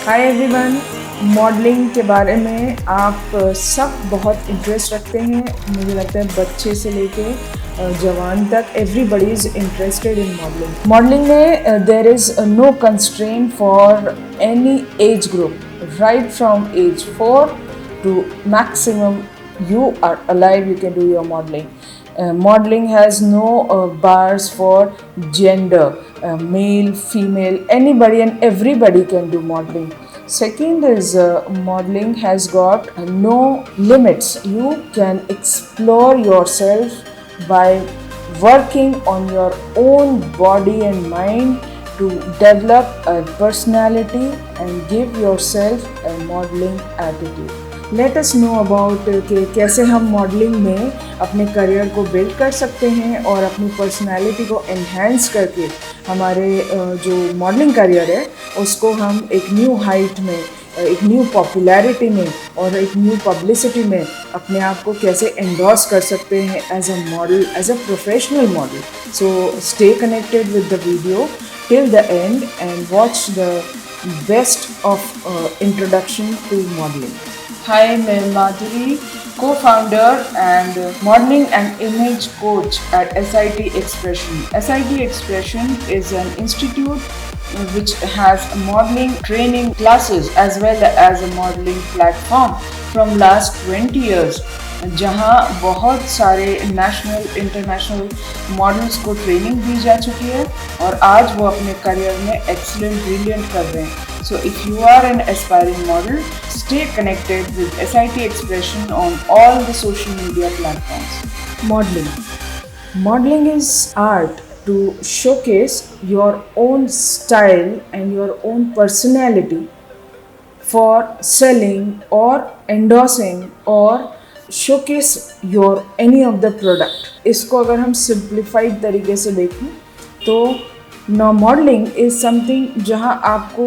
Hi everyone, modelling के बारे में आप सब बहुत इंटरेस्ट रखते हैं। मुझे लगता है बच्चे से लेके जवान तक everybody is interested in modelling. Modelling में there is no constraint for any age group, right from age 4 to maximum you are alive, you can do your modeling. Modeling has no bars for gender, male, female, anybody and everybody can do modeling. Second is modeling has got no limits. You can explore yourself by working on your own body and mind to develop a personality and give yourself a modeling attitude. Let us know about कि कैसे हम modelling में अपने career को build कर सकते हैं और अपनी पर्सनालिटी को एनहेंस करके हमारे जो मॉडलिंग करियर है उसको हम एक न्यू हाइट में, एक न्यू पॉपुलैरिटी में और एक न्यू पब्लिसिटी में अपने आप को कैसे एंडोर्स कर सकते हैं as a model, as a professional model. So stay connected with the video till the end and watch the best of introduction to modeling. Hi, I'm Madhuri, co-founder and modeling and image coach at SIT Expression. SIT Expression is an institute which has modeling training classes as well as a modeling platform from last 20 years. जहाँ बहुत सारे national international models को training दी जा चुकी है और आज वो अपने करियर में एक्सीलेंट ब्रिलियंट कर रहे हैं. So if you are an aspiring model, stay connected with SIT Expression on all the social media platforms. Modeling. Modeling is art to showcase your own style and your own personality for selling or endorsing or showcase your any of the product. इसको अगर हम simplified तरीके से देखें तो modelling is something जहाँ आपको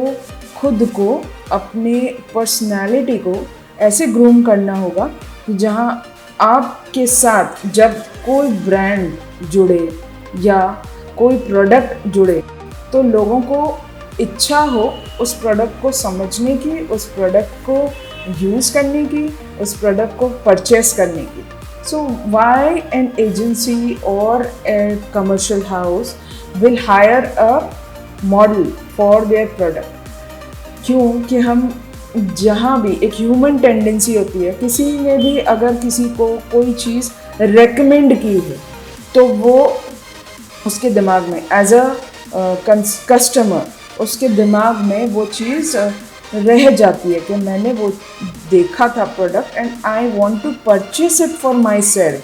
खुद को, अपने पर्सनालिटी को ऐसे ग्रूम करना होगा कि जहाँ आपके साथ जब कोई ब्रांड जुड़े या कोई प्रोडक्ट जुड़े तो लोगों को इच्छा हो उस प्रोडक्ट को समझने की, उस प्रोडक्ट को यूज़ करने की, उस प्रोडक्ट को परचेस करने की. सो व्हाई एन एजेंसी और a commercial house will hire a model for their product? क्योंकि हम जहाँ भी एक ह्यूमन टेंडेंसी होती है, किसी ने भी अगर किसी को कोई चीज़ रेकमेंड की है तो वो उसके दिमाग में एज अ कस्टमर उसके दिमाग में वो चीज़ रह जाती है कि मैंने वो देखा था product and I want to purchase it for myself.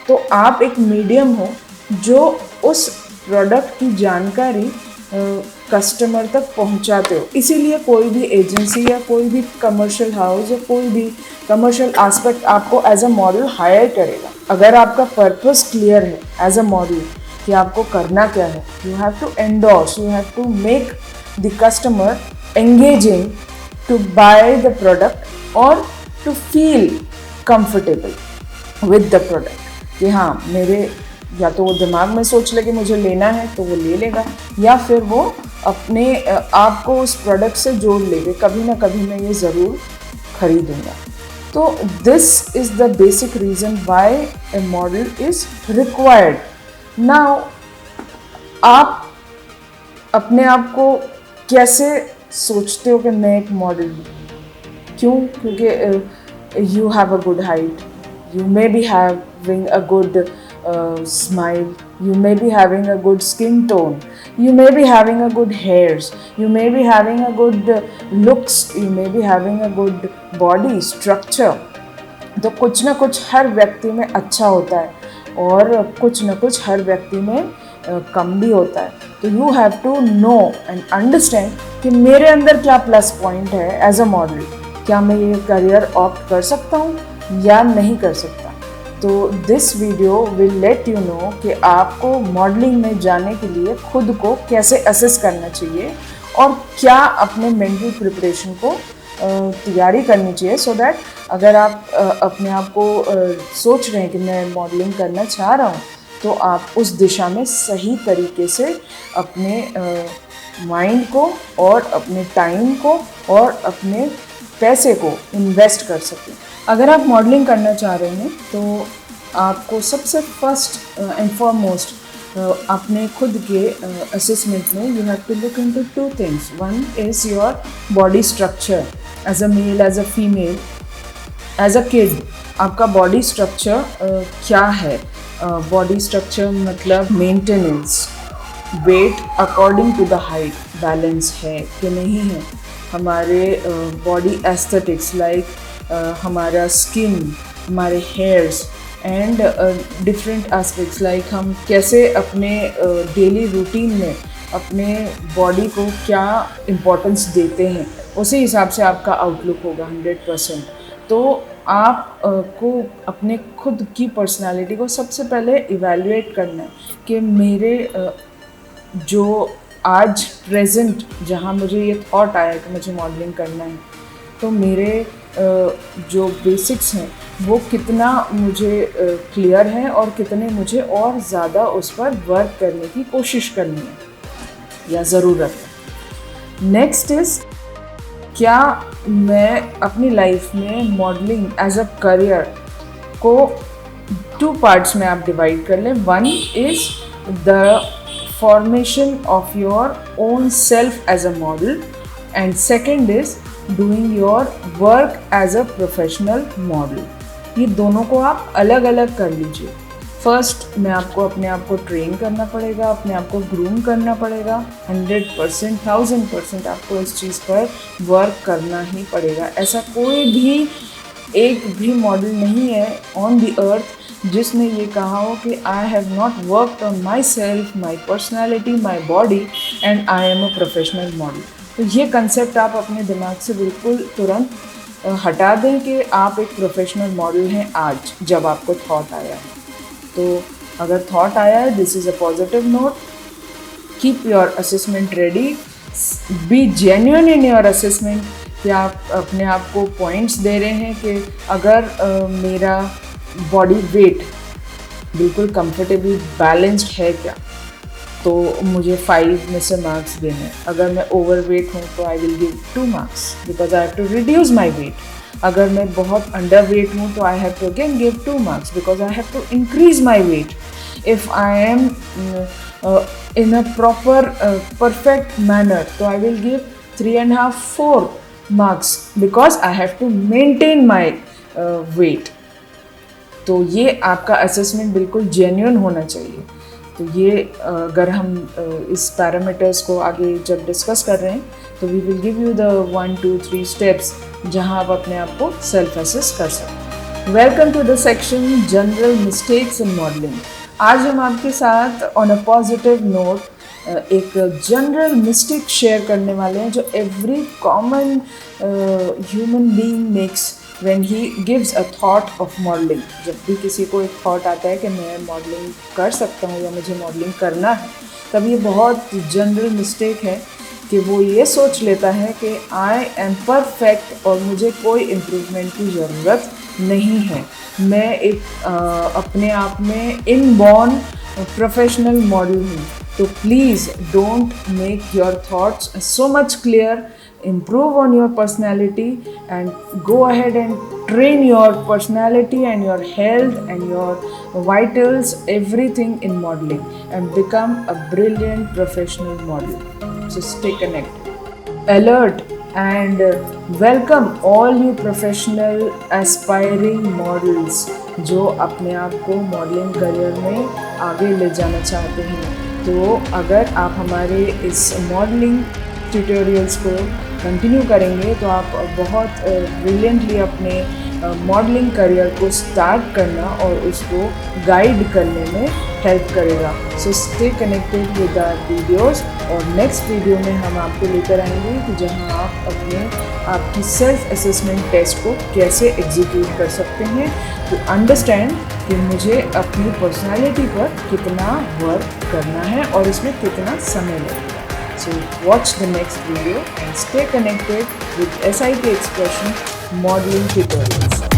तो आप एक मीडियम हो जो उस प्रोडक्ट की जानकारी कस्टमर तक पहुंचाते हो. इसीलिए कोई भी एजेंसी या कोई भी कमर्शियल हाउस या कोई भी कमर्शियल एस्पेक्ट आपको एज अ मॉडल हायर करेगा. अगर आपका पर्पस क्लियर है एज अ मॉडल कि आपको करना क्या है, you have to endorse, you have to make the customer engaging to buy the product और to feel comfortable with the product कि हाँ मेरे, या तो वो दिमाग में सोच ले कि मुझे लेना है तो वो ले लेगा या फिर वो अपने आप को उस प्रोडक्ट से जोड़ लेगा, कभी ना कभी मैं ये ज़रूर खरीदूँगा. तो this is the basic reason why A model is required. Now आप अपने आप को कैसे सोचते हो कि मैं एक मॉडल हूँ? क्यों? क्योंकि you have a good height, you may be having a good smile, you may be having a good skin tone, you may be having a good hairs, you may be having a good looks, you may be having a good body structure. तो कुछ ना कुछ हर व्यक्ति में अच्छा होता है और कुछ ना कुछ हर व्यक्ति में कम भी होता है. तो you have to know and understand कि मेरे अंदर क्या प्लस पॉइंट है एज अ मॉडल. क्या मैं ये करियर ऑप्ट कर सकता हूँ या नहीं कर सकता? तो this video will let you know कि आपको मॉडलिंग में जाने के लिए खुद को कैसे असेस करना चाहिए और क्या अपने मेंटल प्रिपरेशन को तैयारी करनी चाहिए सो दैट अगर आप अपने आप को सोच रहे हैं कि मैं मॉडलिंग करना चाह रहा हूँ तो आप उस दिशा में सही तरीके से अपने माइंड को और अपने टाइम को और अपने पैसे को इन्वेस्ट कर सकें। अगर आप मॉडलिंग करना चाह रहे हैं तो आपको सबसे फर्स्ट एंड फॉरमोस्ट अपने खुद के असेसमेंट में you have to look into two things. One is your body structure as a male, as a female, as a kid. आपका बॉडी स्ट्रक्चर क्या है? बॉडी स्ट्रक्चर मतलब maintenance, weight according to the height, balance है कि नहीं है, हमारे body aesthetics like हमारा स्किन, हमारे hairs and different aspects like हम कैसे अपने डेली रूटीन में अपने बॉडी को क्या इम्पोर्टेंस देते हैं, उसी हिसाब से आपका आउटलुक होगा 100%। तो आप को अपने खुद की पर्सनालिटी को सबसे पहले इवैल्यूएट करना है कि मेरे जो आज प्रेजेंट जहाँ मुझे ये थॉट आया कि मुझे मॉडलिंग करना है, तो मेरे जो बेसिक्स हैं वो कितना मुझे क्लियर है और कितने मुझे और ज़्यादा उस पर वर्क करने की कोशिश करनी है या ज़रूरत है। नेक्स्ट इज़, क्या मैं अपनी लाइफ में मॉडलिंग एज अ करियर को 2 पार्ट्स में आप डिवाइड कर लें। One is the formation of your own self as a model and second is doing your work as a professional model। ये दोनों को आप अलग अलग कर लीजिए। फर्स्ट में आपको अपने आप को ट्रेन करना पड़ेगा, अपने आप को ग्रूम करना पड़ेगा। 100%, 1000% आपको इस चीज़ पर वर्क करना ही पड़ेगा। ऐसा कोई भी एक भी मॉडल नहीं है ऑन द अर्थ जिसने ये कहा हो कि I have not worked on my self, my personality, my body and I am a professional model. तो ये कंसेप्ट आप अपने दिमाग से बिल्कुल तुरंत हटा दें कि आप एक प्रोफेशनल मॉडल हैं आज, जब आपको थॉट आया है। तो अगर थॉट आया है, this is a positive note, keep your assessment ready, B genuine in your assessment कि आप अपने आप को पॉइंट्स दे रहे हैं कि अगर मेरा बॉडी वेट बिल्कुल कंफर्टेबल बैलेंस्ड है क्या, तो मुझे 5 में से मार्क्स देने हैं। अगर मैं ओवर वेट हूँ तो I will give 2 marks because I have to reduce my weight. अगर मैं बहुत अंडर वेट हूँ तो I have to again give 2 marks because I have to increase my weight. If I am in a proper perfect manner तो I will give 3.5, 4 marks because I have to maintain my weight. तो ये आपका assessment बिल्कुल genuine होना चाहिए। तो ये अगर हम इस पैरामीटर्स को आगे जब डिस्कस कर रहे हैं तो we will give you the 1, 2, 3 steps जहां आप अपने आप को सेल्फ असेस कर सकते हैं। Welcome to the section general mistakes in modelling. आज हम आपके साथ ऑन अ पॉजिटिव नोट एक जनरल मिस्टेक शेयर करने वाले हैं जो every common human being makes when he gives a thought of modeling। जब भी किसी को एक थॉट आता है कि मैं मॉडलिंग कर सकता हूँ या मुझे मॉडलिंग करना है, तब ये बहुत जनरल मिस्टेक है कि वो ये सोच लेता है कि आई एम परफेक्ट और मुझे कोई इम्प्रूवमेंट की ज़रूरत नहीं है। मैं एक अपने आप में इनबॉर्न प्रोफेशनल मॉडल हूँ। तो please don't make your thoughts so much clear, improve on your personality and go ahead and train your personality and your health and your vitals, everything in modeling, and become a brilliant professional model. So stay connected, alert and welcome all you professional aspiring models जो अपने आप को modelling career में आगे ले जाना चाहते हैं। तो अगर आप हमारे इस मॉडलिंग ट्यूटोरियल्स को कंटिन्यू करेंगे तो आप बहुत ब्रिलियंटली अपने मॉडलिंग करियर को स्टार्ट करना और उसको गाइड करने में हेल्प करेगा। So stay connected with our videos और नेक्स्ट वीडियो में हम आपको लेकर आएंगे कि जहां आप अपने आपकी सेल्फ असेसमेंट टेस्ट को कैसे एग्जीक्यूट कर सकते हैं टू अंडरस्टैंड कि मुझे अपनी पर्सनालिटी पर कितना वर्क करना है और इसमें कितना समय लगेगा। So watch the next video and stay connected with SIT Expression modeling tutorials.